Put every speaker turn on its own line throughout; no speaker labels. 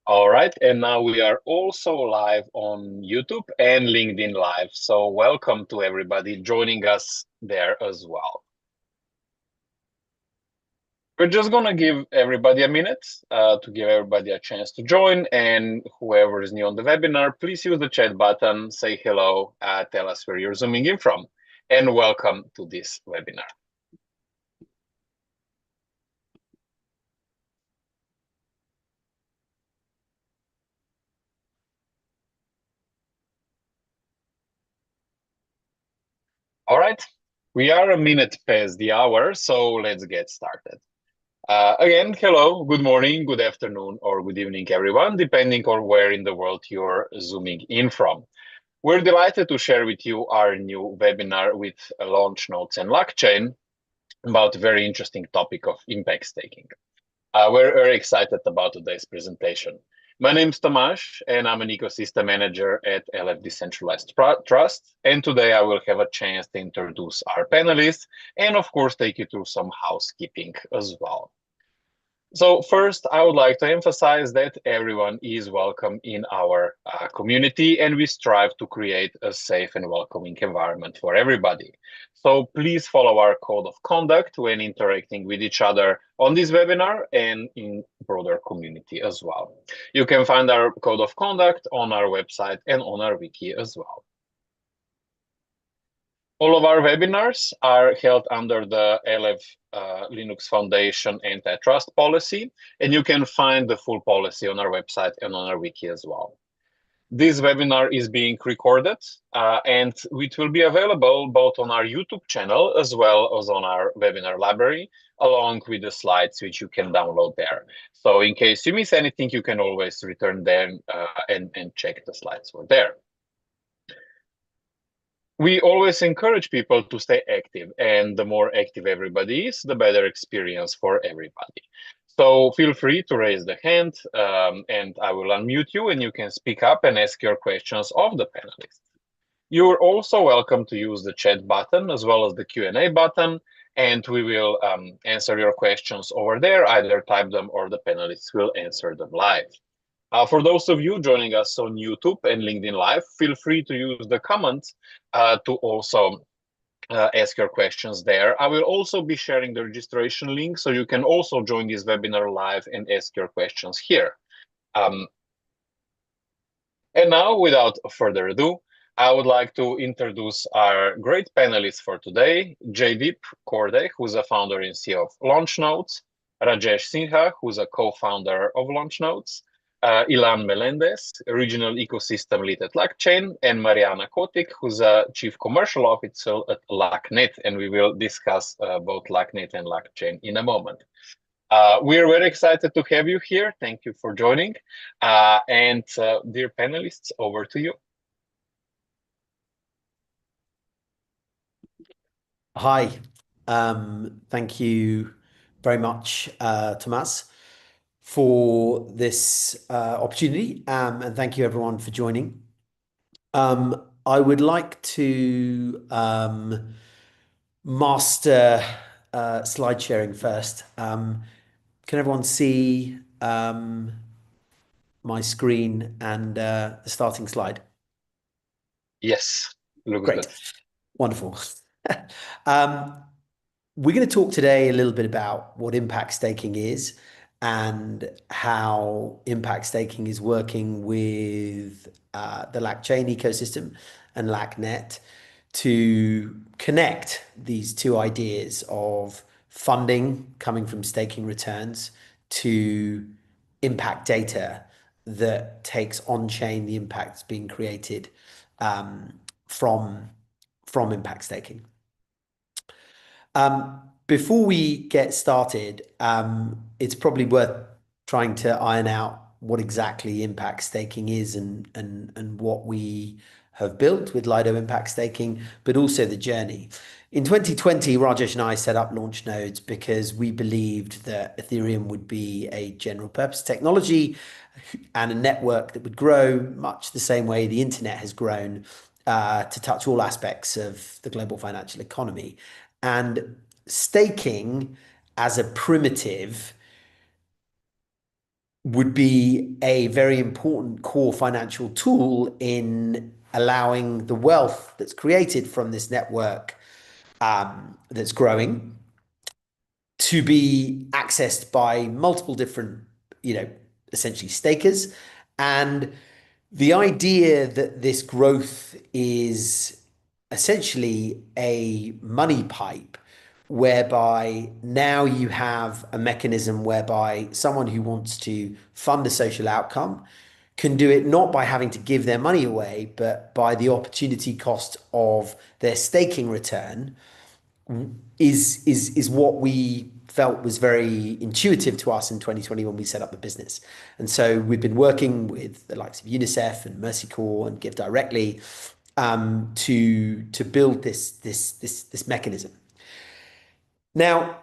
All right, and now we are also live on YouTube and LinkedIn Live. So welcome to everybody joining us there as well. We're just gonna give everybody a minute to give everybody a chance to join, and whoever is new on the webinar, please use the chat button, say hello, tell us where you're zooming in from, and welcome to this webinar. All right, we are a minute past the hour, so let's get started. Again, hello, good morning, good afternoon, or good evening, everyone, depending on where in the world you're zooming in from. We're delighted to share with you our new webinar with Launchones and LACChain about a very interesting topic of impact staking. We're very excited about today's presentation. My name is Tomasz, and I'm an ecosystem manager at LF Decentralized Trust. And today I will have a chance to introduce our panelists and, of course, take you through some housekeeping as well. So first, I would like to emphasize that everyone is welcome in our community, and we strive to create a safe and welcoming environment for everybody. So please follow our code of conduct when interacting with each other on this webinar and in broader community as well. You can find our code of conduct on our website and on our wiki as well. All of our webinars are held under the LF Linux Foundation antitrust policy, and you can find the full policy on our website and on our wiki as well. This webinar is being recorded, and it will be available both on our YouTube channel as well as on our webinar library, along with the slides which you can download there. So in case you miss anything, you can always return them and check the slides were there. We always encourage people to stay active, and the more active everybody is, the better experience for everybody. So feel free to raise the hand, and I will unmute you, and you can speak up and ask your questions of the panelists. You're also welcome to use the chat button as well as the Q&A button, and we will answer your questions over there, either type them or the panelists will answer them live. For those of you joining us on YouTube and LinkedIn Live, feel free to use the comments to also ask your questions there. I will also be sharing the registration link, so you can also join this webinar live and ask your questions here. And now, without further ado, I would like to introduce our great panelists for today, Jaydeep Korde, who's a founder and CEO of Launchodes, Rajesh Sinha, who's a co-founder of Launchodes, Ilan Melendez, Regional Ecosystem Lead at LACChain, and Mariana Kotik, who's a Chief Commercial Officer at LACCnet, and we will discuss both LACCnet and LACChain in a moment. We're very excited to have you here. Thank you for joining. And dear panelists, over to you.
Hi, thank you very much, Tomas, for this opportunity, and thank you everyone for joining. I would like to master slide sharing first. Can everyone see my screen and the starting slide?
Yes, looks
Great.
good.
Wonderful. We're going to talk today a little bit about what impact staking is and how impact staking is working with the LACChain ecosystem and LACCnet to connect these two ideas of funding coming from staking returns to impact data that takes on-chain the impacts being created from impact staking. Before we get started, it's probably worth trying to iron out what exactly impact staking is and what we have built with Lido Impact Staking, but also the journey. In 2020, Rajesh and I set up Launchodes because we believed that Ethereum would be a general purpose technology and a network that would grow much the same way the internet has grown to touch all aspects of the global financial economy. And staking as a primitive would be a very important core financial tool in allowing the wealth that's created from this network that's growing to be accessed by multiple different, essentially stakers. And the idea that this growth is essentially a money pipe, whereby now you have a mechanism whereby someone who wants to fund a social outcome can do it not by having to give their money away, but by the opportunity cost of their staking return is what we felt was very intuitive to us in 2020 when we set up the business. And so we've been working with the likes of UNICEF and Mercy Corps and GiveDirectly to build this mechanism. Now,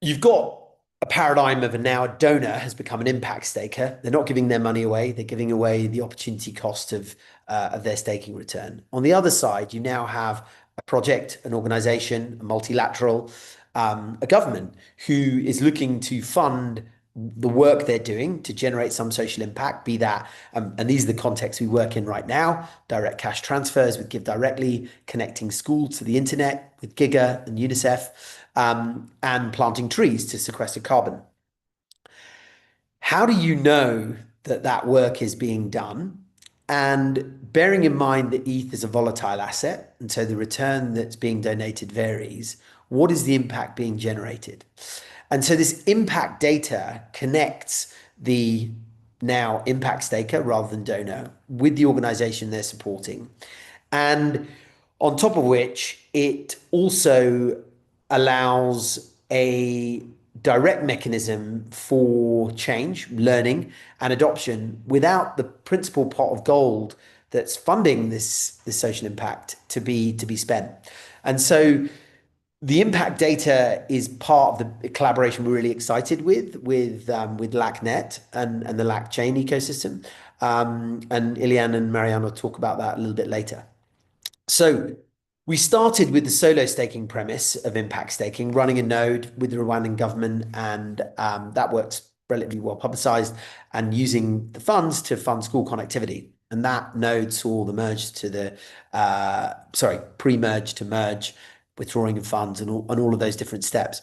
you've got a paradigm of now a donor has become an impact staker. They're not giving their money away. They're giving away the opportunity cost of their staking return. On the other side, you now have a project, an organization, a multilateral, a government who is looking to fund the work they're doing to generate some social impact, be that, and these are the contexts we work in right now, direct cash transfers with GiveDirectly, connecting schools to the internet with Giga and UNICEF, and planting trees to sequester carbon. How do you know that that work is being done? And bearing in mind that ETH is a volatile asset, and so the return that's being donated varies, what is the impact being generated? And so this impact data connects the now impact staker rather than donor with the organization they're supporting. And on top of which, it also allows a direct mechanism for change, learning, and adoption without the principal pot of gold that's funding this social impact to be spent. And so the impact data is part of the collaboration we're really excited with LACCnet and the LACChain ecosystem. And Ilian and Mariano will talk about that a little bit later. So we started with the solo staking premise of impact staking, running a node with the Rwandan government, and that works relatively well publicized, and using the funds to fund school connectivity. And that node saw the merge to pre-merge to merge, withdrawing of funds and all of those different steps.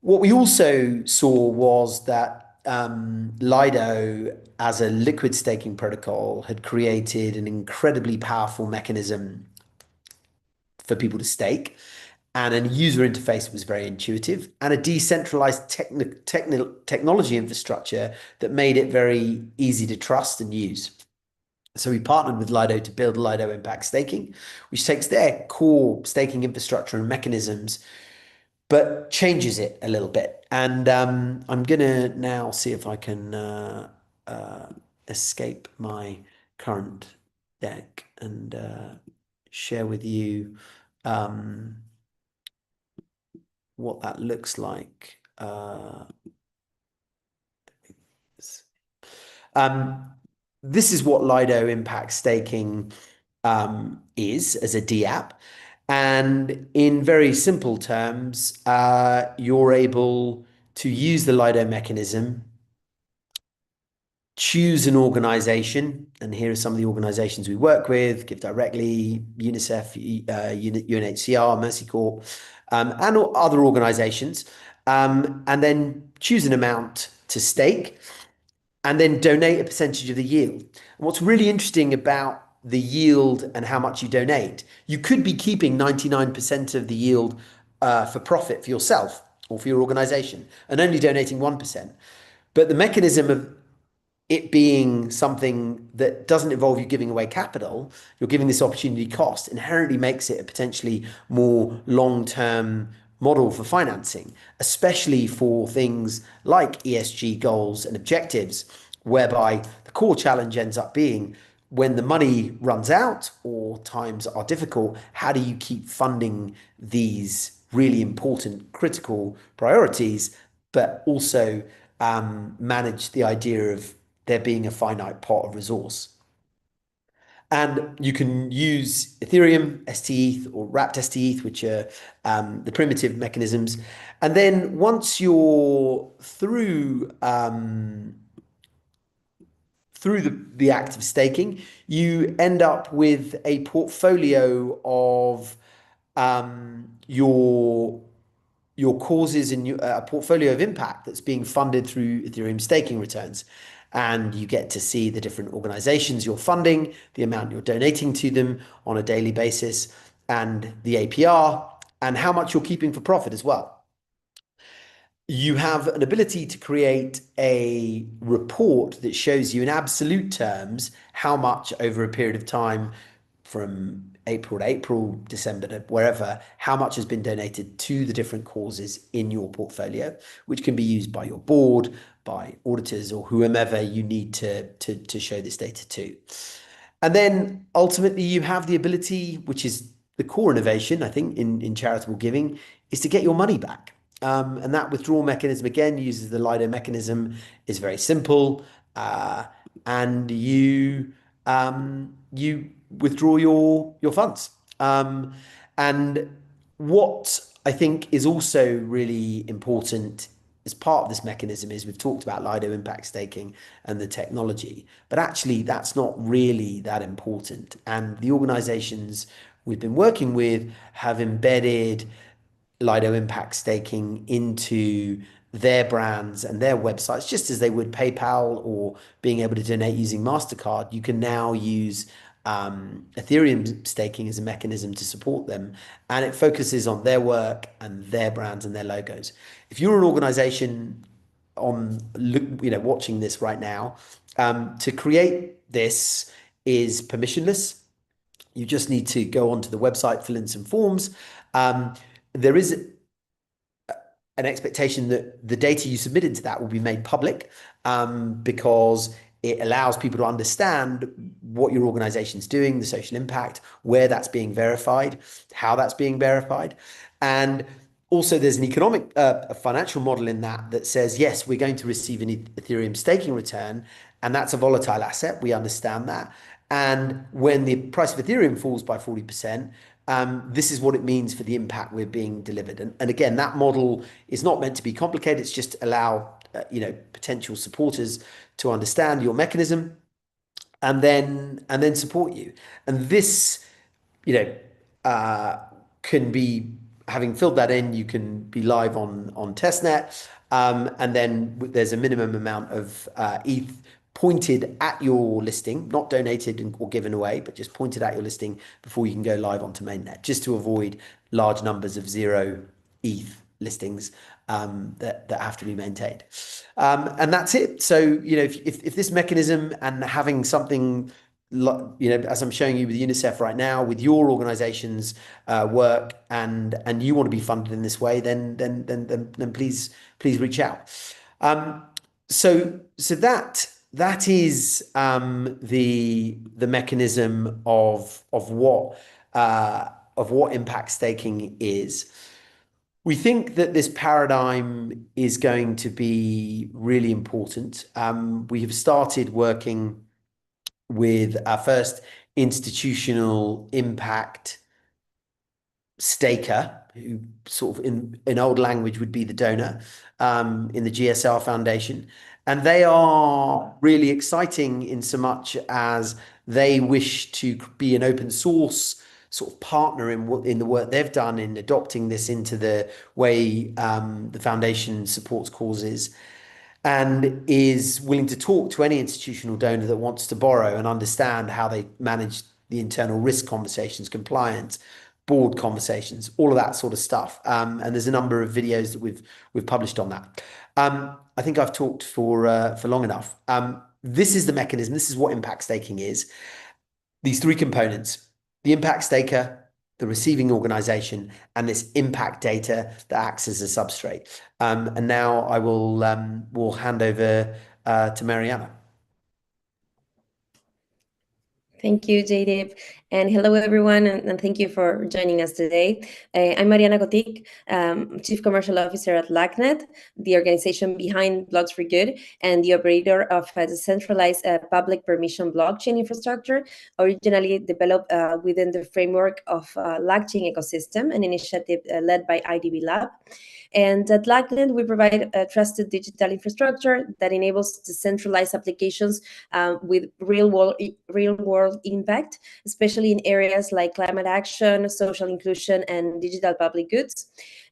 What we also saw was that Lido, as a liquid staking protocol, had created an incredibly powerful mechanism for people to stake, and a user interface that was very intuitive, and a decentralized technology infrastructure that made it very easy to trust and use. So we partnered with Lido to build Lido Impact Staking, which takes their core staking infrastructure and mechanisms, but changes it a little bit. And I'm going to now see if I can escape my current deck and share with you what that looks like. This is what Lido Impact Staking is as a DApp. And in very simple terms, you're able to use the Lido mechanism, choose an organization, and here are some of the organizations we work with: GiveDirectly, UNICEF, UNHCR, Mercy Corps, and other organizations, and then choose an amount to stake, and then donate a percentage of the yield. And what's really interesting about the yield and how much you donate, you could be keeping 99% of the yield for profit for yourself or for your organization and only donating 1%. But the mechanism of it being something that doesn't involve you giving away capital, you're giving this opportunity cost, inherently makes it a potentially more long-term model for financing, especially for things like ESG goals and objectives, whereby the core challenge ends up being when the money runs out or times are difficult, how do you keep funding these really important, critical priorities, but also manage the idea of there being a finite pot of resource. And you can use Ethereum, STETH, or wrapped STETH, which are the primitive mechanisms. And then once you're through the act of staking, you end up with a portfolio of your causes and a portfolio of impact that's being funded through Ethereum staking returns. And you get to see the different organizations you're funding, the amount you're donating to them on a daily basis, and the APR, and how much you're keeping for profit as well. You have an ability to create a report that shows you in absolute terms how much over a period of time from April to April, December to wherever, how much has been donated to the different causes in your portfolio, which can be used by your board, by auditors, or whomever you need to show this data to. And then ultimately you have the ability, which is the core innovation, I think, in charitable giving, is to get your money back. And that withdrawal mechanism, again, uses the Lido mechanism, is very simple. And you withdraw your funds. And what I think is also really important as part of this mechanism is we've talked about Lido Impact Staking and the technology, but actually that's not really that important. And the organizations we've been working with have embedded Lido Impact Staking into their brands and their websites, just as they would PayPal or being able to donate using MasterCard. You can now use Ethereum staking as a mechanism to support them, and it focuses on their work and their brands and their logos. If you're an organization watching this right now, to create this is permissionless. You just need to go onto the website, fill in some forms. There is an expectation that the data you submit into that will be made public, because it allows people to understand what your organization's doing, the social impact, where that's being verified, how that's being verified. And also there's an economic, a financial model in that says, yes, we're going to receive an Ethereum staking return, and that's a volatile asset. We understand that. And when the price of Ethereum falls by 40%, this is what it means for the impact we're being delivered. And again, that model is not meant to be complicated. It's just allow potential supporters to understand your mechanism and then support you. And this, can be, having filled that in, you can be live on testnet, and then there's a minimum amount of ETH pointed at your listing, not donated or given away, but just pointed at your listing before you can go live onto mainnet, just to avoid large numbers of zero ETH listings that have to be maintained. And that's it. So, if this mechanism and having something, as I'm showing you with UNICEF right now, with your organization's work, and you want to be funded in this way, then please reach out. So that is the mechanism of what impact staking is. We think that this paradigm is going to be really important. We have started working with our first institutional impact staker, who sort of in old language would be the donor, in the GSR Foundation. And they are really exciting in so much as they wish to be an open source sort of partner in the work they've done in adopting this into the way the foundation supports causes, and is willing to talk to any institutional donor that wants to borrow and understand how they manage the internal risk conversations, compliance, board conversations, all of that sort of stuff. And there's a number of videos that we've published on that. I think I've talked for long enough. This is the mechanism. This is what impact staking is. These three components: the impact staker, the receiving organization, and this impact data that acts as a substrate. And now I will hand over to Mariana.
Thank you, JDiv. And hello, everyone, and thank you for joining us today. I'm Mariana Kotik, Chief Commercial Officer at LACChain, the organization behind Blocks4Good and the operator of a decentralized public permission blockchain infrastructure, originally developed within the framework of LACChain ecosystem, an initiative led by IDB Lab. And at LACChain, we provide a trusted digital infrastructure that enables decentralized applications with real-world impact, especially in areas like climate action, social inclusion, and digital public goods.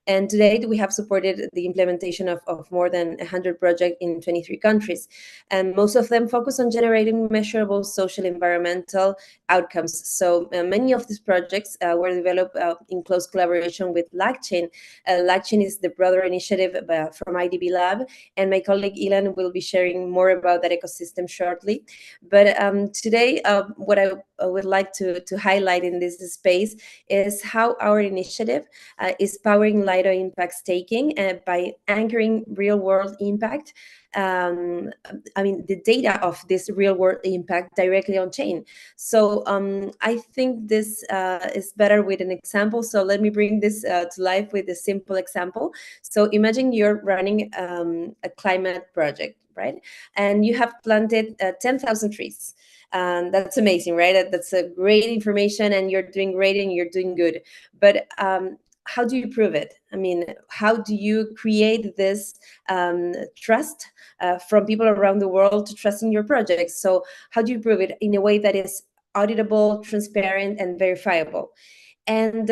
And to date, we have supported the implementation of more than 100 projects in 23 countries. And most of them focus on generating measurable social environmental outcomes. So many of these projects were developed in close collaboration with LACChain. LACChain is the broader initiative from IDB Lab, and my colleague Ilan will be sharing more about that ecosystem shortly. But today, what I would like to highlight in this space is how our initiative is powering Lido Impact Staking by anchoring real-world impact. The data of this real-world impact directly on chain. So I think this is better with an example. So let me bring this to life with a simple example. So imagine you're running a climate project, right? And you have planted 10,000 trees. That's amazing, right? That's a great information, and you're doing great and you're doing good. But how do you prove it? I mean, how do you create this trust from people around the world to trust in your project? So how do you prove it in a way that is auditable, transparent, and verifiable? And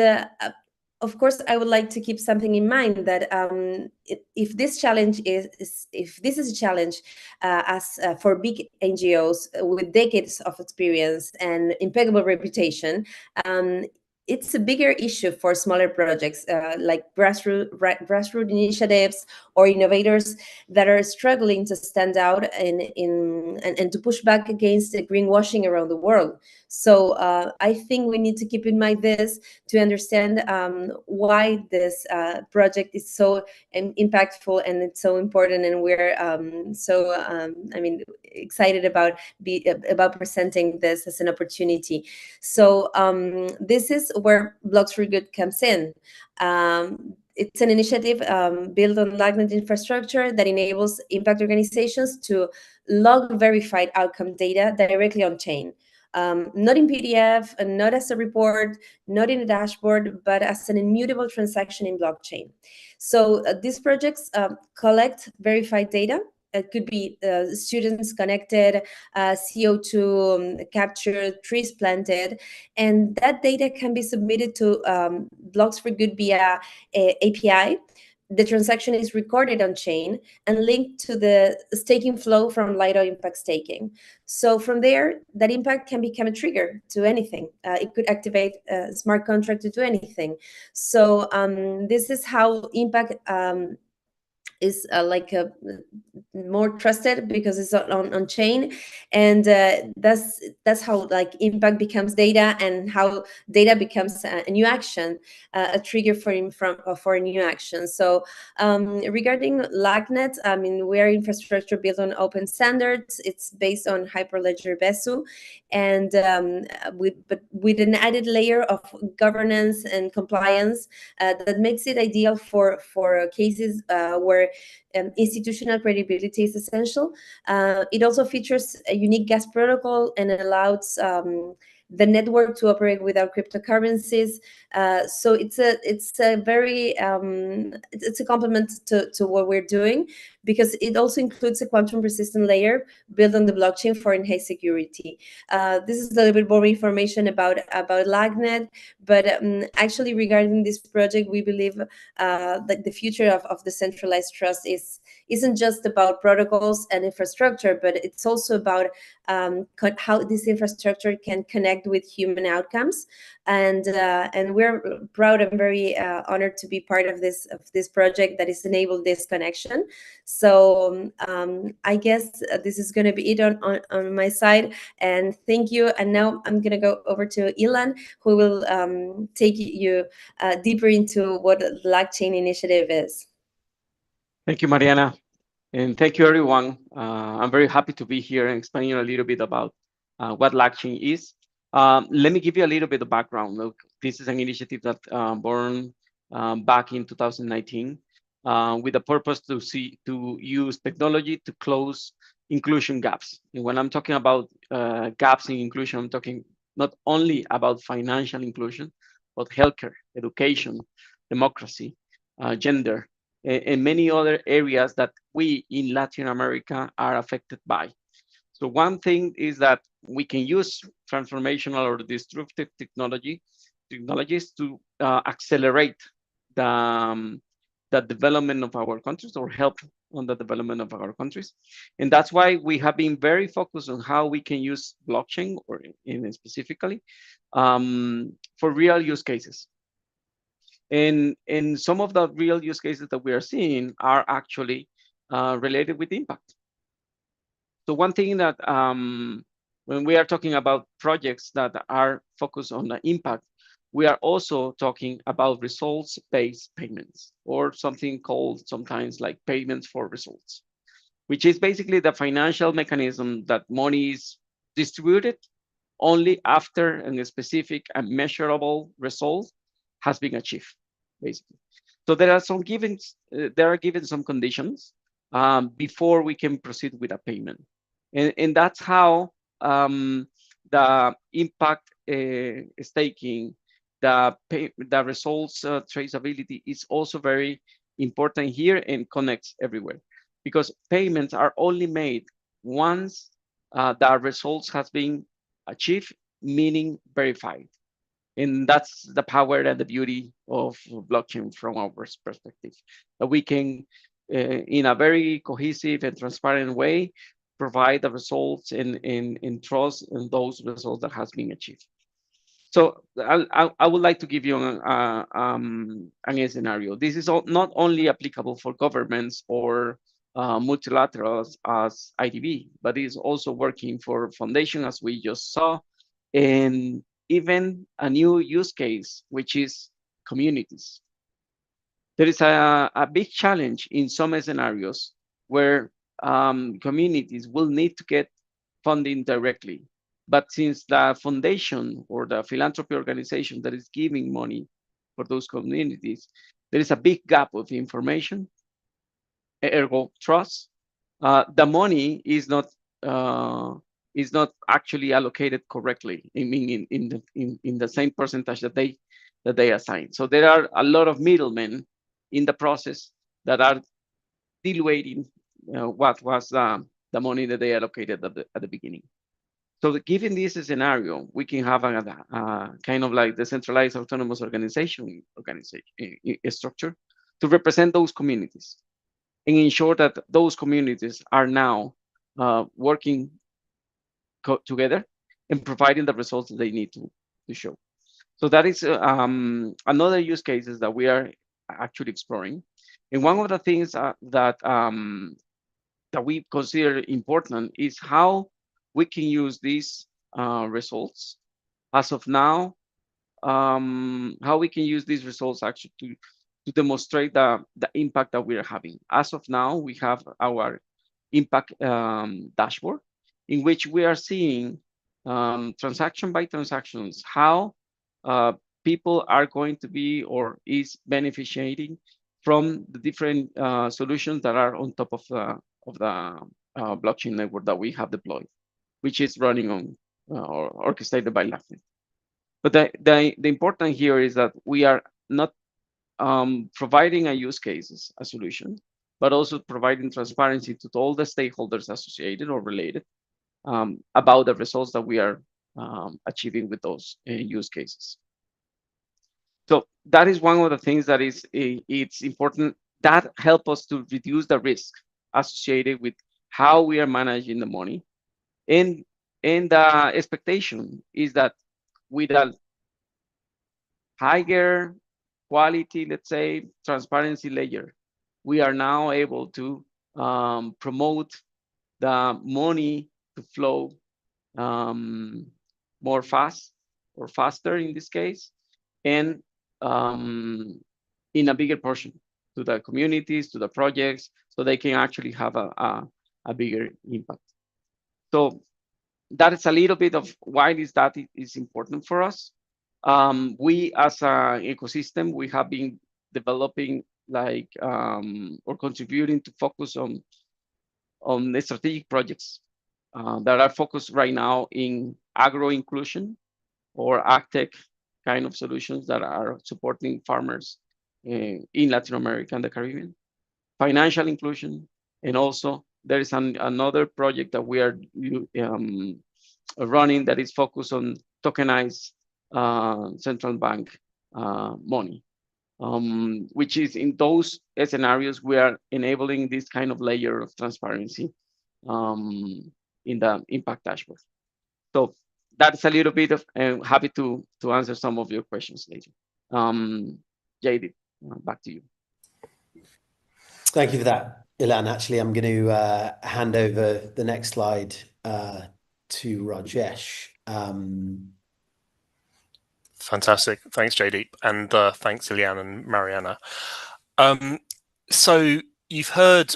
of course, I would like to keep something in mind that if this challenge if this is a challenge as for big NGOs with decades of experience and impeccable reputation, it's a bigger issue for smaller projects like grassroots initiatives or innovators that are struggling to stand out and to push back against the greenwashing around the world. So I think we need to keep in mind this to understand why this project is so impactful and it's so important, and we're excited about presenting this as an opportunity. So this is where Blocks4Good comes in. It's an initiative built on LACChain infrastructure that enables impact organizations to log verified outcome data directly on chain. Not in PDF, and not as a report, not in a dashboard, but as an immutable transaction in blockchain. So these projects collect verified data. It could be students connected, CO2 captured, trees planted, and that data can be submitted to Blocks4Good via API. The transaction is recorded on chain and linked to the staking flow from Lido Impact Staking. So from there, that impact can become a trigger to anything. It could activate a smart contract to do anything. So this is how impact is more trusted because it's on chain, and that's how impact becomes data, and how data becomes a new action, a trigger for a new action. So regarding LACChain, we're infrastructure built on open standards. It's based on Hyperledger Besu, and with an added layer of governance and compliance that makes it ideal for cases where institutional credibility is essential. It also features a unique gas protocol and allows the network to operate without cryptocurrencies. So it's a very it's a complement to what we're doing, because it also includes a quantum resistant layer built on the blockchain for enhanced security. This is a little bit more information about LACChain, but actually regarding this project, we believe that the future of the centralized trust isn't just about protocols and infrastructure, but it's also about how this infrastructure can connect with human outcomes. And we're proud and very honored to be part of this project that has enabled this connection. So I guess this is going to be it on my side, and thank you. And now I'm going to go over to Ilan, who will take you deeper into what the LACChain initiative is.
Thank you, Mariana. And thank you, everyone. I'm very happy to be here and explaining a little bit about what LACChain is. Let me give you a little bit of background. Look, this is an initiative that born back in 2019 with the purpose to use technology to close inclusion gaps. And when I'm talking about gaps in inclusion, I'm talking not only about financial inclusion, but healthcare, education, democracy, gender, and many other areas that we in Latin America are affected by. So one thing is that we can use transformational or disruptive technologies to accelerate the development of our countries or help on the development of our countries. And that's why we have been very focused on how we can use blockchain or in specifically for real use cases. And some of the real use cases that we are seeing are actually related with impact. So one thing that when we are talking about projects that are focused on the impact, we are also talking about results-based payments, or something called sometimes like payments for results, which is basically the financial mechanism that money is distributed only after a specific and measurable result has been achieved, basically. So there are some given some conditions before we can proceed with a payment. And that's how the impact staking, the results traceability is also very important here and connects everywhere, because payments are only made once the results has been achieved, meaning verified. And that's the power and the beauty of blockchain from our perspective, that we can, in a very cohesive and transparent way, provide the results and trust in those results that has been achieved. So I would like to give you a scenario. This is not only applicable for governments or multilaterals as IDB, but is also working for foundation, as we just saw, and even a new use case, which is communities. There is a big challenge in some scenarios where communities will need to get funding directly. But since the foundation or the philanthropy organization that is giving money for those communities, there is a big gap of information, ergo trust. The money is not actually allocated correctly. I mean, in the same percentage that they assign. So there are a lot of middlemen in the process that are diluting what was the money that they allocated at the beginning. So given this scenario, we can have a kind of like decentralized autonomous organization structure to represent those communities and ensure that those communities are now working together and providing the results that they need to show. So that is another use cases that we are actually exploring. And one of the things that we consider important is how we can use these results as of now, how we can use these results actually to demonstrate the impact that we are having. As of now, we have our impact dashboard, in which we are seeing transaction by transactions, how people are going to be or is beneficiating from the different solutions that are on top of the blockchain network that we have deployed, which is running on or orchestrated by LACChain. But the important here is that we are not providing a use cases, a solution, but also providing transparency to all the stakeholders associated or related about the results that we are achieving with those use cases. So that is one of the things that is it's important, that help us to reduce the risk associated with how we are managing the money. And the expectation is that with a higher quality, let's say, transparency layer, we are now able to promote the money to flow more fast or faster in this case, and in a bigger portion to the communities, to the projects, so they can actually have a bigger impact. So that is a little bit of why that is important for us. We as an ecosystem, we have been developing or contributing to focus on the strategic projects that are focused right now in agro inclusion or agtech kind of solutions that are supporting farmers in Latin America and the Caribbean, financial inclusion, and also there is another project that we are running that is focused on tokenized central bank money, which is in those scenarios we are enabling this kind of layer of transparency in the impact dashboard. So that's a little bit of, happy to answer some of your questions later. JD, back to you.
Thank you for that, Ilan. Actually, I'm going to hand over the next slide to Rajesh.
Fantastic. Thanks, JD. And thanks, Ilan and Mariana. So you've heard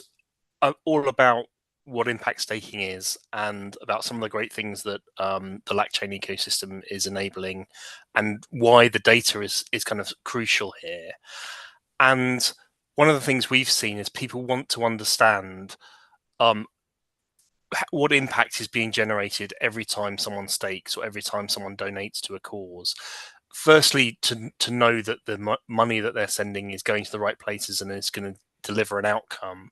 all about what impact staking is and about some of the great things that the LACChain ecosystem is enabling and why the data is kind of crucial here. And one of the things we've seen is people want to understand what impact is being generated every time someone stakes or every time someone donates to a cause. Firstly, to know that the money that they're sending is going to the right places and it's going to deliver an outcome,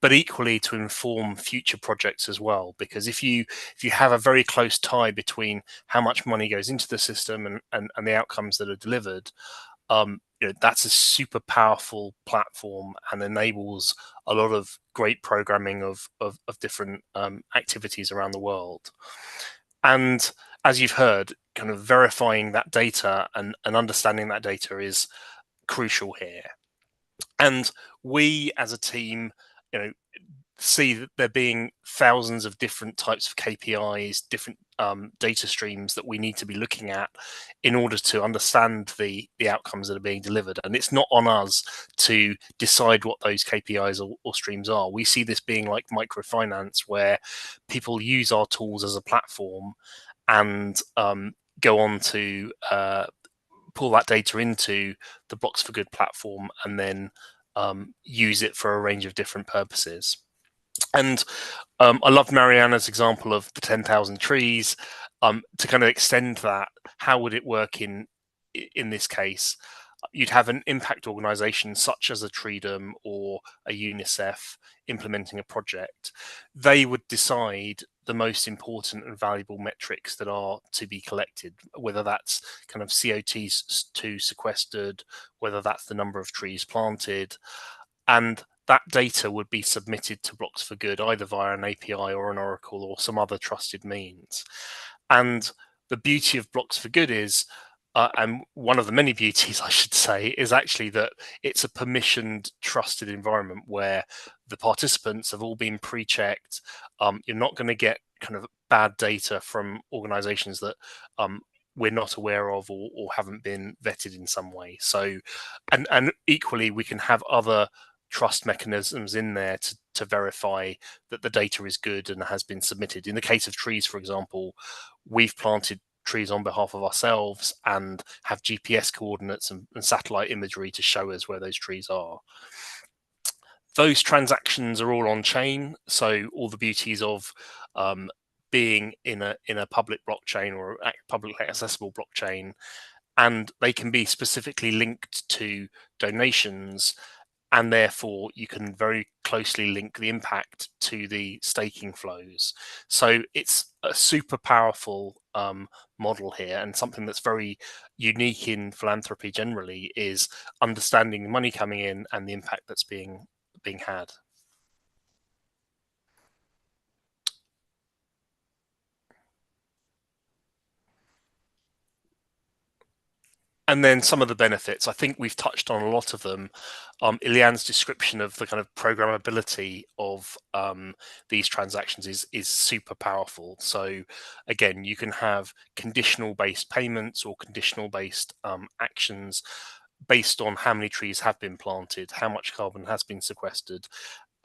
but equally to inform future projects as well. Because if you have a very close tie between how much money goes into the system and the outcomes that are delivered, that's a super powerful platform and enables a lot of great programming of different activities around the world. And as you've heard, kind of verifying that data and understanding that data is crucial here. And we as a team, see that there being thousands of different types of KPIs, different data streams that we need to be looking at in order to understand the outcomes that are being delivered. And it's not on us to decide what those KPIs or streams are. We see this being like microfinance, where people use our tools as a platform and go on to pull that data into the Blocks4Good platform and then use it for a range of different purposes. And I love Mariana's example of the 10,000 trees. To kind of extend that, how would it work in this case? You'd have an impact organization such as a Treedom or a UNICEF implementing a project. They would decide the most important and valuable metrics that are to be collected, whether that's kind of CO2 sequestered, whether that's the number of trees planted, and that data would be submitted to Blocks4Good either via an API or an Oracle or some other trusted means. And the beauty of Blocks4Good is, and one of the many beauties, I should say, is actually that it's a permissioned, trusted environment where the participants have all been pre-checked. You're not going to get kind of bad data from organizations that we're not aware of or haven't been vetted in some way. So, and equally, we can have other trust mechanisms in there to verify that the data is good and has been submitted. In the case of trees, for example, we've planted trees on behalf of ourselves and have GPS coordinates and satellite imagery to show us where those trees are. Those transactions are all on chain, so all the beauties of being in a public blockchain or a publicly accessible blockchain, and they can be specifically linked to donations, and therefore you can very closely link the impact to the staking flows. So it's a super powerful model here, and something that's very unique in philanthropy generally is understanding the money coming in and the impact that's being had. And then some of the benefits, I think we've touched on a lot of them. Ilean's description of the kind of programmability of these transactions is super powerful. So again, you can have conditional based payments or conditional based actions based on how many trees have been planted, how much carbon has been sequestered,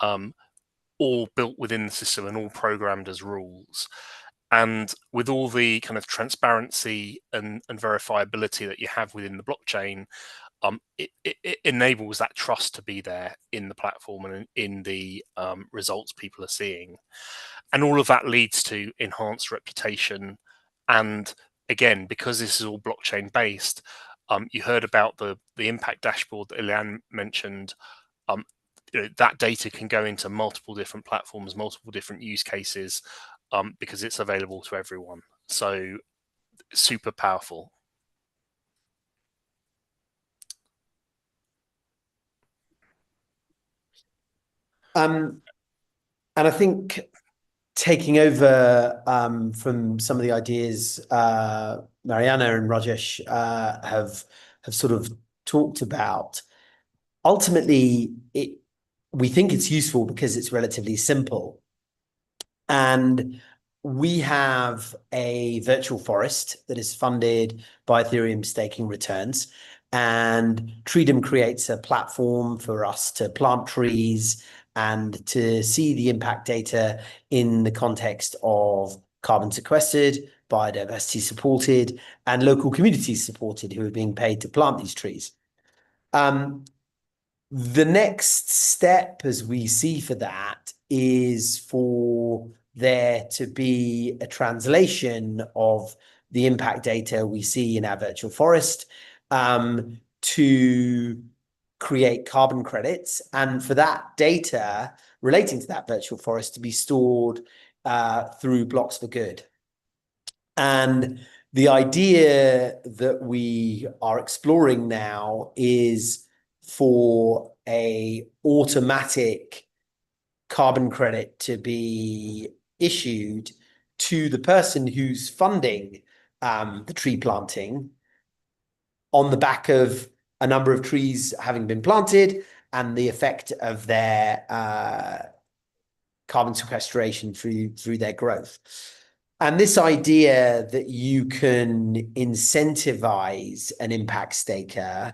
all built within the system and all programmed as rules. And with all the kind of transparency and verifiability that you have within the blockchain, it enables that trust to be there in the platform and in the results people are seeing. And all of that leads to enhanced reputation. And again, because this is all blockchain based, you heard about the impact dashboard that Ilan mentioned. That data can go into multiple different platforms, multiple different use cases, because it's available to everyone. So super powerful.
And I think taking over from some of the ideas Mariana and Rajesh have sort of talked about, ultimately, we think it's useful because it's relatively simple. And we have a virtual forest that is funded by Ethereum staking returns. And Treedom creates a platform for us to plant trees and to see the impact data in the context of carbon sequestered, biodiversity supported, and local communities supported who are being paid to plant these trees. The next step, as we see for that, is for there to be a translation of the impact data we see in our virtual forest to create carbon credits, and for that data relating to that virtual forest to be stored through Blocks4Good. And the idea that we are exploring now is for a automatic carbon credit to be issued to the person who's funding the tree planting on the back of a number of trees having been planted and the effect of their carbon sequestration through their growth. And this idea that you can incentivize an impact staker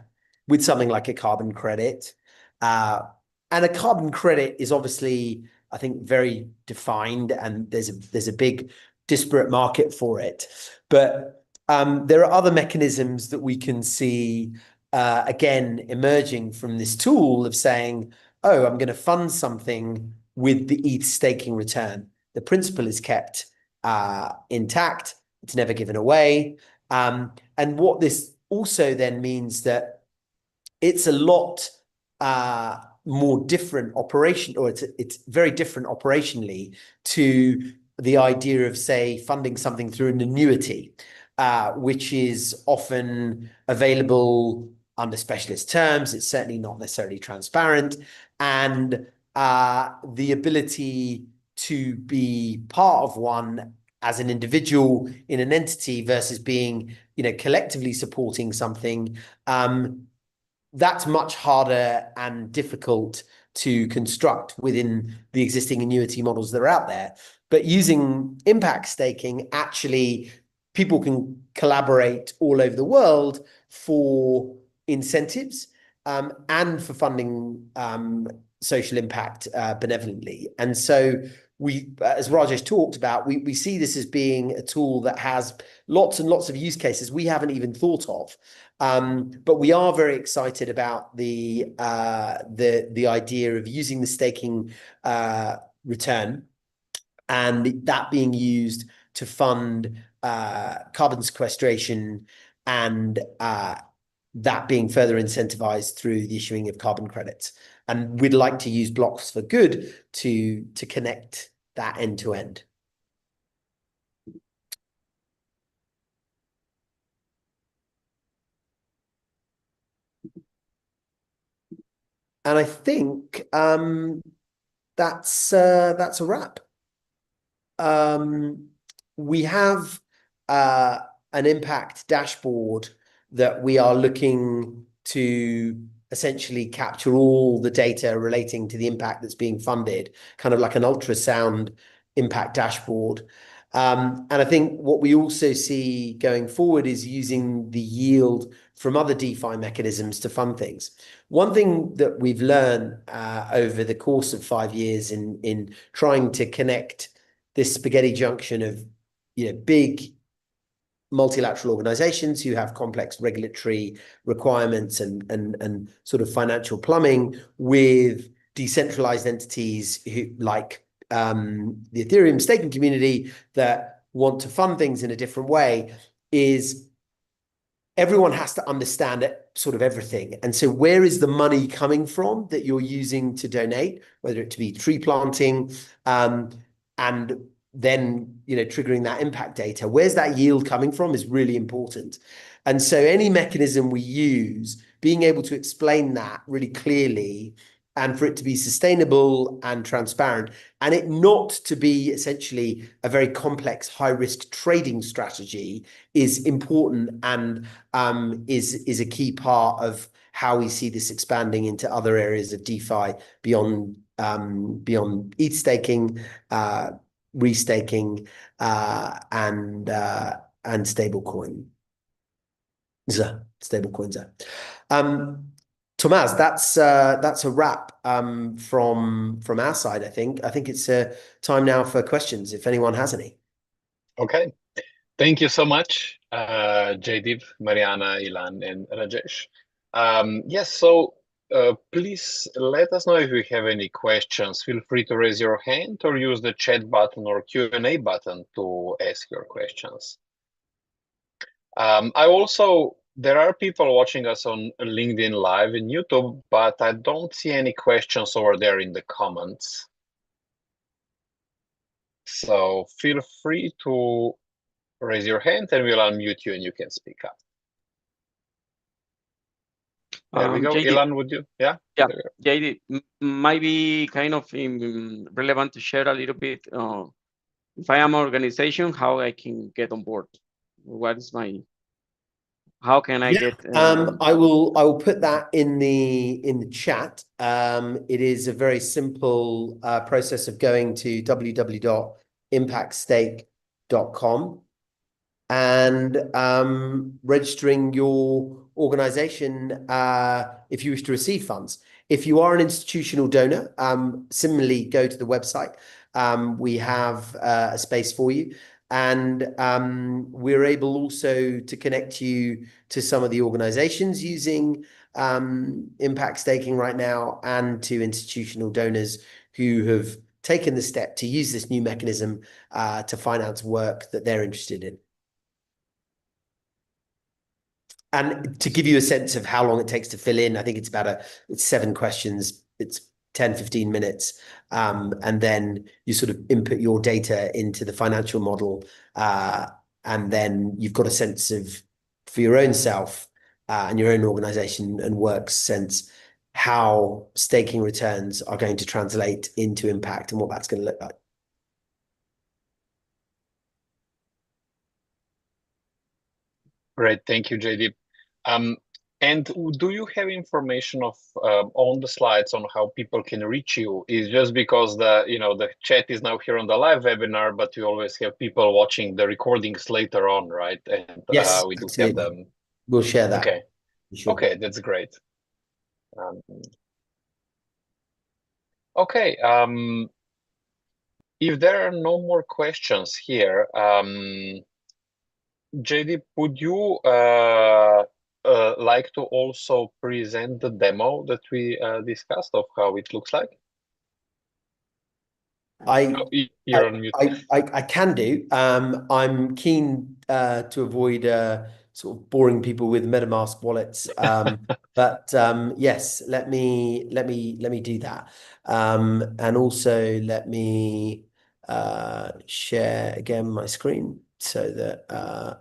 with something like a carbon credit, and a carbon credit is obviously, I think, very defined, and there's a big disparate market for it. But there are other mechanisms that we can see again emerging from this tool of saying, oh, I'm going to fund something with the ETH staking return. The principle is kept intact. It's never given away. And what this also then means that it's a lot more different operation, or it's very different operationally to the idea of, say, funding something through an annuity, which is often available under specialist terms. It's certainly not necessarily transparent. And the ability to be part of one as an individual in an entity versus being, collectively supporting something, that's much harder and difficult to construct within the existing annuity models that are out there. But using impact staking, actually, people can collaborate all over the world for incentives and for funding social impact benevolently. And so we, as Rajesh talked about, we see this as being a tool that has lots and lots of use cases we haven't even thought of. But we are very excited about the idea of using the staking return and that being used to fund carbon sequestration, and that being further incentivized through the issuing of carbon credits. And we'd like to use Blocks4Good to connect that end to end. And I think that's a wrap. We have an impact dashboard that we are looking to essentially capture all the data relating to the impact that's being funded, kind of like an ultrasound impact dashboard. And I think what we also see going forward is using the yield from other DeFi mechanisms to fund things. One thing that we've learned over the course of 5 years in trying to connect this spaghetti junction of, big multilateral organizations who have complex regulatory requirements and sort of financial plumbing, with decentralized entities who, like the Ethereum staking community, that want to fund things in a different way, is everyone has to understand it, sort of everything. And so where is the money coming from that you're using to donate, whether it to be tree planting, and then triggering that impact data? Where's that yield coming from is really important. And so any mechanism we use, being able to explain that really clearly, and for it to be sustainable and transparent, and it not to be essentially a very complex high-risk trading strategy, is important, and is a key part of how we see this expanding into other areas of DeFi beyond ETH staking, restaking, and stablecoin. Tomás, that's a wrap from our side. I think it's time now for questions, if anyone has any.
Okay, thank you so much, Jaideep, Mariana, Ilan, and Rajesh. Yes, so please let us know if you have any questions. Feel free to raise your hand or use the chat button or Q&A button to ask your questions. There are people watching us on LinkedIn Live and YouTube, but I don't see any questions over there in the comments. So feel free to raise your hand and we'll unmute you and you can speak up. There we go.
JD,
Ilan, would you? Yeah?
Yeah, JD, might be kind of relevant to share a little bit. If I am an organization, how I can get on board? What is how can I get?
I will put that in the chat. It is a very simple process of going to www.impactstake.com and registering your organization if you wish to receive funds. If you are an institutional donor, similarly, go to the website. We have a space for you. And we're able also to connect you to some of the organizations using impact staking right now, and to institutional donors who have taken the step to use this new mechanism to finance work that they're interested in. And to give you a sense of how long it takes to fill in, I think it's it's 7 questions. It's 10, 15 minutes. And then you sort of input your data into the financial model. And then you've got a sense of, for your own self and your own organization and work sense, how staking returns are going to translate into impact and what that's going to look like.
Great, thank you, Jaideep. And do you have information of on the slides on how people can reach you? Is just because the chat is now here on the live webinar, but you always have people watching the recordings later on, right? And
yes,
we do
absolutely.
have them.
We'll share that.
Okay.
Sure.
Okay, that's great. Okay. If there are no more questions here, Jaideep, would you like to also present the demo that we discussed of how it looks like? You're on mute.
I can do. I'm keen to avoid sort of boring people with MetaMask wallets. But yes, let me do that. And also let me share again my screen so that I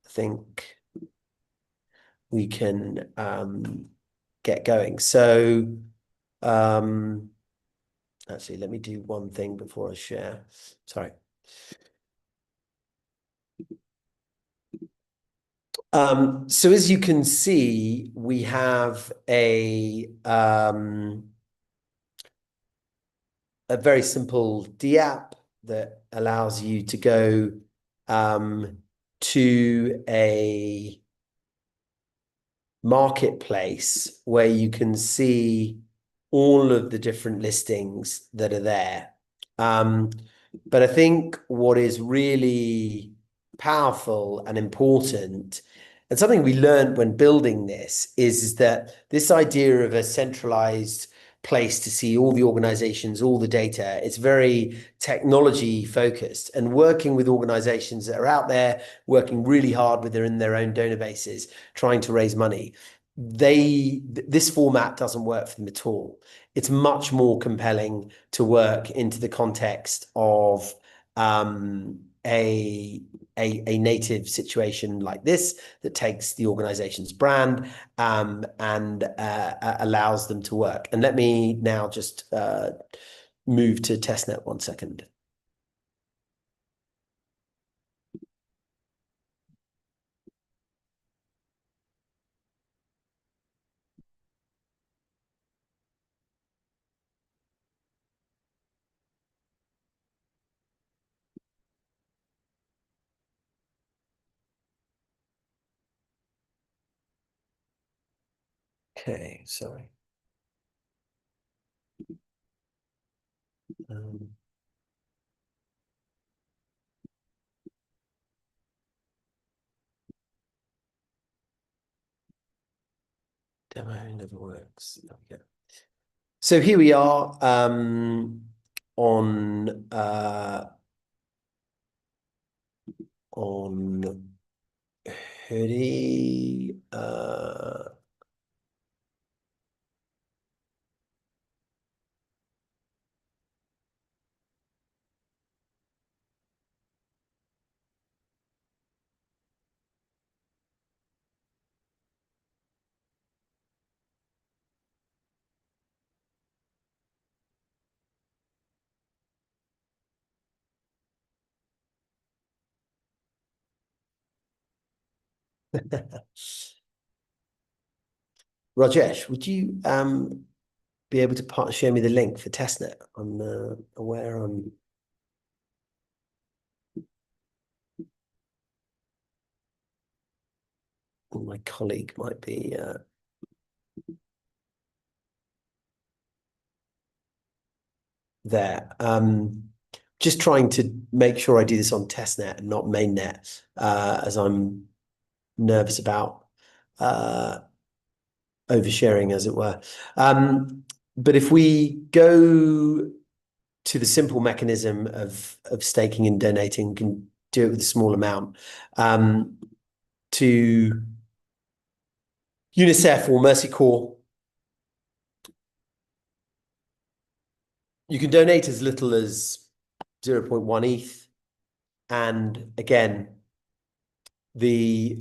think we can get going. So actually, let me do one thing before I share. Sorry. So as you can see, we have a very simple DApp that allows you to go to a marketplace where you can see all of the different listings that are there. But I think what is really powerful and important, and something we learned when building this, is that this idea of a centralized place to see all the organizations, all the data, it's very technology focused, and working with organizations that are out there working really hard within their own donor bases, trying to raise money. This format doesn't work for them at all. It's much more compelling to work into the context of a native situation like this that takes the organization's brand and allows them to work. And let me now just move to testnet 1 second. Okay, sorry. Demo never works. There we go. So here we are on Hoodie. Rajesh, would you be able to show me the link for testnet? I'm aware my colleague might be there. Just trying to make sure I do this on testnet and not mainnet, as I'm nervous about oversharing, as it were. But if we go to the simple mechanism of staking and donating, can do it with a small amount, to UNICEF or Mercy Corps, you can donate as little as 0.1 ETH. And again, the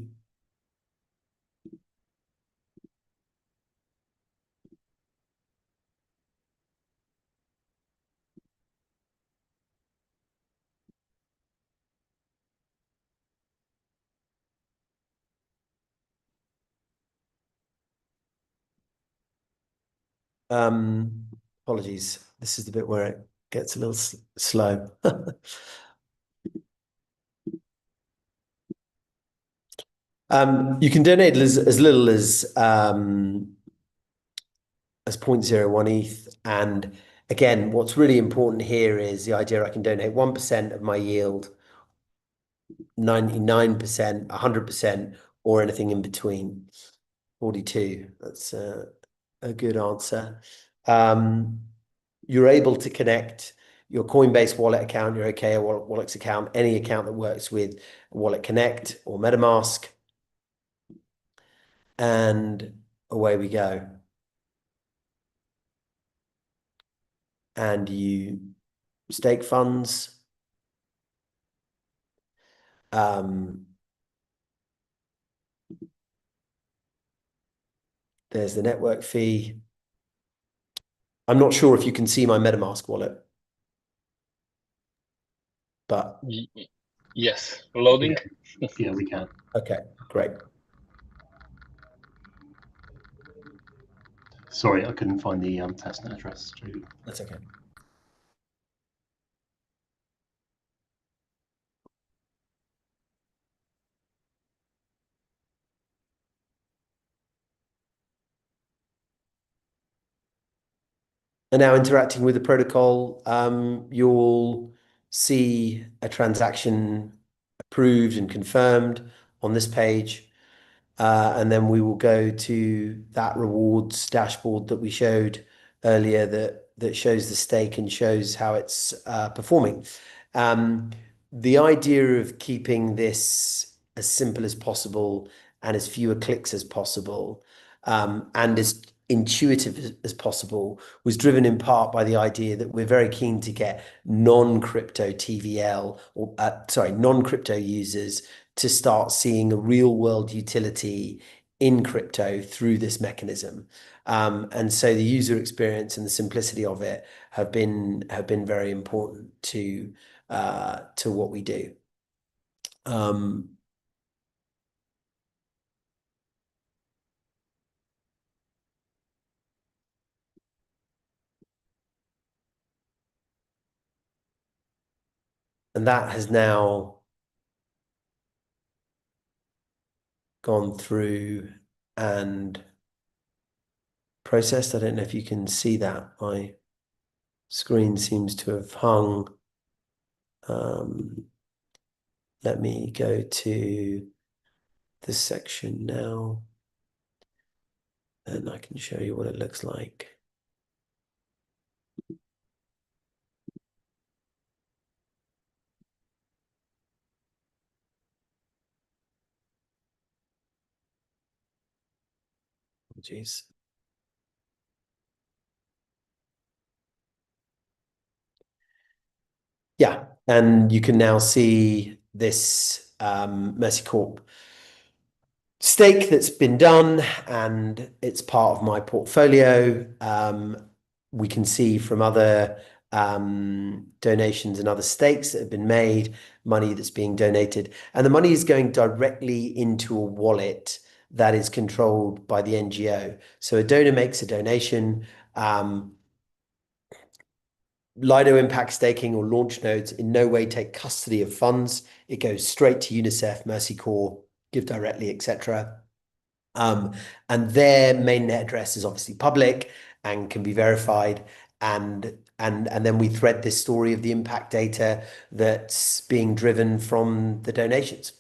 apologies, this is the bit where it gets a little slow. You can donate as little as 0.01 ETH. And again, what's really important here is the idea I can donate 1% of my yield, 99%, 100%, or anything in between. 42, that's a good answer. You're able to connect your Coinbase wallet account, your OKO Wallets account, any account that works with Wallet Connect or MetaMask. And away we go. And you stake funds. There's the network fee. I'm not sure if you can see my MetaMask wallet, but
yes, loading.
Yeah, we can.
Okay, great.
Sorry, I couldn't find the testnet address.
That's okay. And now interacting with the protocol, you'll see a transaction approved and confirmed on this page. And then we will go to that rewards dashboard that we showed earlier that shows the stake and shows how it's performing. The idea of keeping this as simple as possible and as fewer clicks as possible, and as intuitive as possible, was driven in part by the idea that we're very keen to get non-crypto TVL, or non-crypto users to start seeing a real world utility in crypto through this mechanism. And so the user experience and the simplicity of it have been very important to what we do. And that has now gone through and processed. I don't know if you can see that. My screen seems to have hung. Let me go to this section now, and I can show you what it looks like. Jeez. Yeah, and you can now see this Mercy Corp stake that's been done, and it's part of my portfolio. We can see from other donations and other stakes that have been made, money that's being donated, and the money is going directly into a wallet that is controlled by the NGO. So a donor makes a donation. Lido Impact Staking or Launchnodes in no way take custody of funds. It goes straight to UNICEF, Mercy Corps, GiveDirectly, etc. And their mainnet address is obviously public and can be verified. And then we thread this story of the impact data that's being driven from the donations.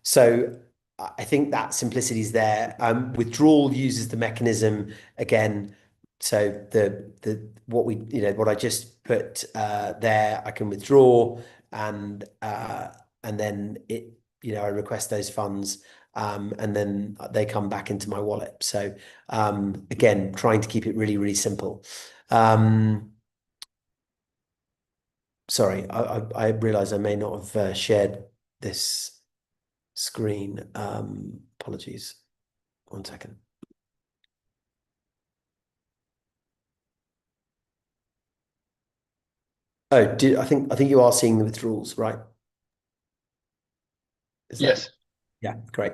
So I think that simplicity is there. Withdrawal uses the mechanism again. So what I just put there, I can withdraw, and then I request those funds, and then they come back into my wallet. So again, trying to keep it really, really simple. Sorry, I realize I may not have shared this screen. Apologies. 1 second. Oh, I think you are seeing the withdrawals, right?
Yes.
Yeah, great.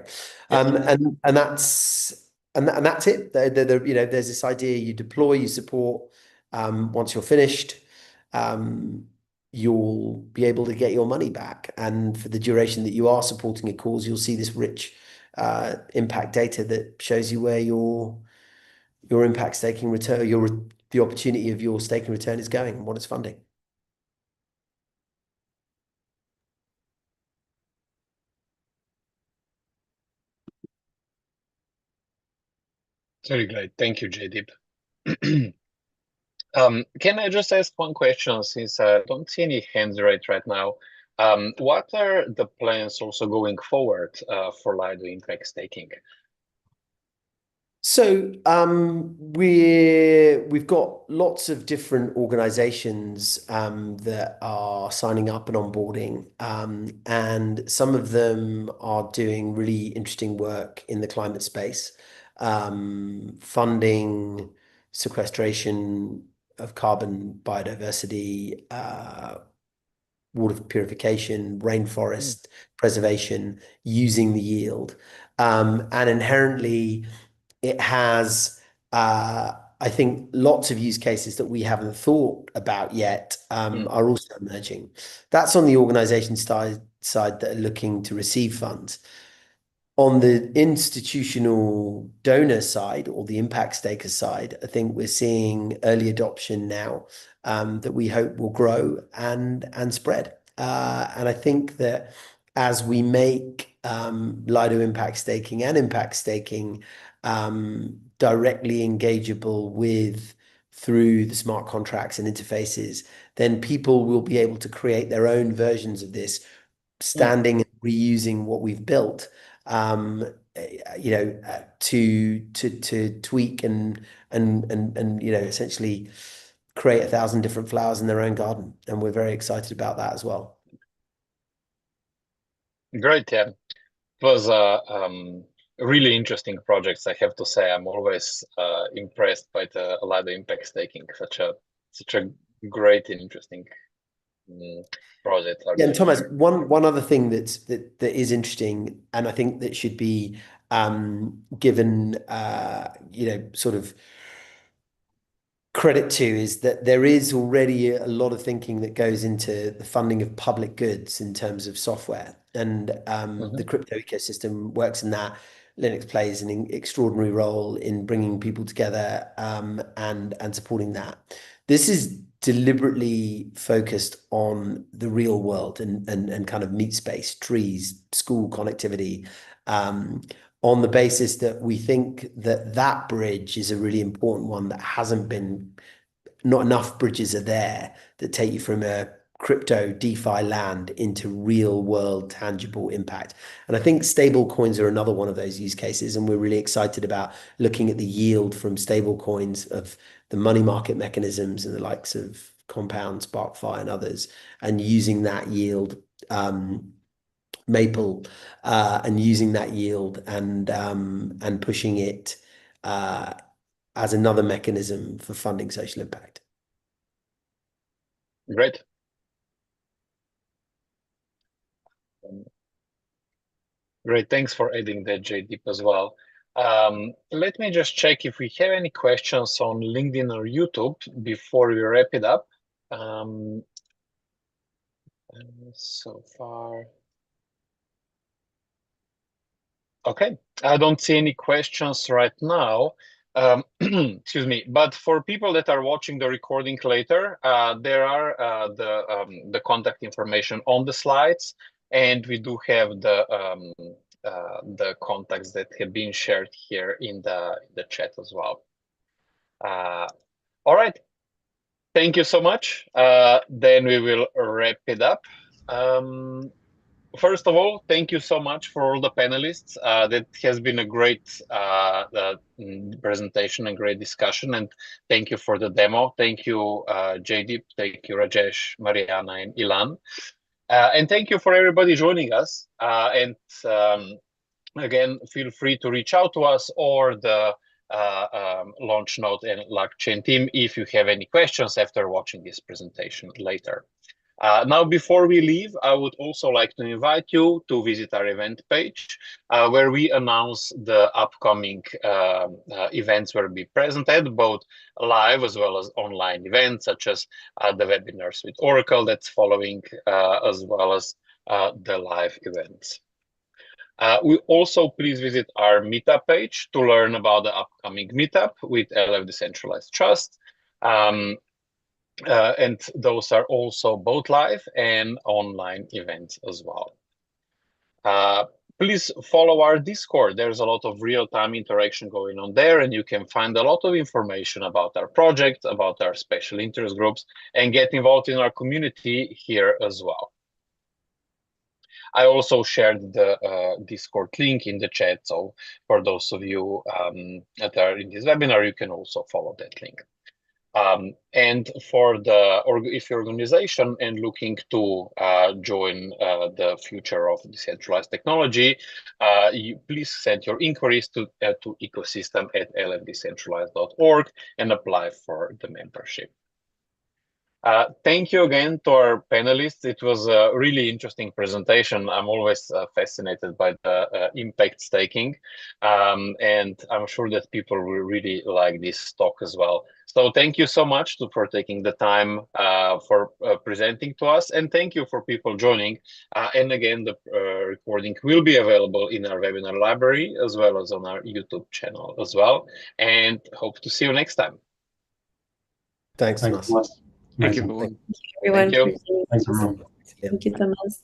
And that's it. There's this idea: you deploy, you support. Once you're finished, you'll be able to get your money back, and for the duration that you are supporting a cause, you'll see this rich impact data that shows you where your impact staking return, the opportunity of your staking return is going and what it's funding.
Very great. Thank you, JDeep. Can I just ask one question, since I don't see any hands raised right now? What are the plans also going forward for Lido Impact Staking?
So we've got lots of different organizations that are signing up and onboarding, and some of them are doing really interesting work in the climate space, funding sequestration of carbon, biodiversity, water purification, rainforest preservation, using the yield, and inherently it has, I think, lots of use cases that we haven't thought about yet are also emerging. That's on the organization side that are looking to receive funds. On the institutional donor side or the impact staker side, I think we're seeing early adoption now that we hope will grow and spread. And I think that as we make Lido Impact Staking and Impact Staking directly engageable through the smart contracts and interfaces, then people will be able to create their own versions of this, standing and reusing what we've built, to tweak and essentially create 1,000 different flowers in their own garden. And we're very excited about that as well.
Great, yeah. It was really interesting projects, I have to say. I'm always impressed by the Lido Impact Staking. Such a great and interesting project.
Yeah, and Thomas, one other thing that is interesting, and I think that should be given sort of credit to, is that there is already a lot of thinking that goes into the funding of public goods in terms of software, and the crypto ecosystem works in that. Linux plays an extraordinary role in bringing people together and supporting that. This is deliberately focused on the real world and kind of meat space, trees, school connectivity, on the basis that we think that bridge is a really important one that hasn't been, not enough bridges are there that take you from a crypto DeFi land into real world tangible impact. And I think stable coins are another one of those use cases. And we're really excited about looking at the yield from stable coins of the money market mechanisms and the likes of Compound, SparkFi, and others, and using that yield, Maple, and using that yield and pushing it as another mechanism for funding social impact.
Great. Great, thanks for adding that, JDeep, as well. Let me just check if we have any questions on LinkedIn or YouTube before we wrap it up. So far, okay, I don't see any questions right now. Excuse me, but for people that are watching the recording later, there are the contact information on the slides, and we do have the contacts that have been shared here in the chat as well. All right, thank you so much. Then we will wrap it up. First of all, thank you so much for all the panelists. That has been a great presentation and great discussion. And thank you for the demo. Thank you, JDeep. Thank you, Rajesh, Mariana, and Ilan. And thank you for everybody joining us. Again, feel free to reach out to us or the Launchnodes and LACChain team if you have any questions after watching this presentation later. Now, before we leave, I would also like to invite you to visit our event page, where we announce the upcoming events where we presented, both live as well as online events, such as the webinars with Oracle that's following, as well as the live events. We also please visit our meetup page to learn about the upcoming meetup with LF Decentralized Trust. And those are also both live and online events as well. Please follow our Discord. There's a lot of real-time interaction going on there, and you can find a lot of information about our project, about our special interest groups, and get involved in our community here as well. I also shared the Discord link in the chat, so for those of you that are in this webinar, you can also follow that link. And if your organization and looking to join the future of decentralized technology, you please send your inquiries to ecosystem@lfdecentralized.org and apply for the membership. Thank you again to our panelists. It was a really interesting presentation. I'm always fascinated by the impact staking, and I'm sure that people will really like this talk as well. So thank you so much for taking the time for presenting to us, and thank you for people joining. And again, the recording will be available in our webinar library as well as on our YouTube channel as well. And hope to see you next time.
Thanks, Thomas.
Thanks,
Thank you,
Amazing.
everyone.
Everyone,
Thank you.
for
Thanks, everyone.
Thank you, Thomas.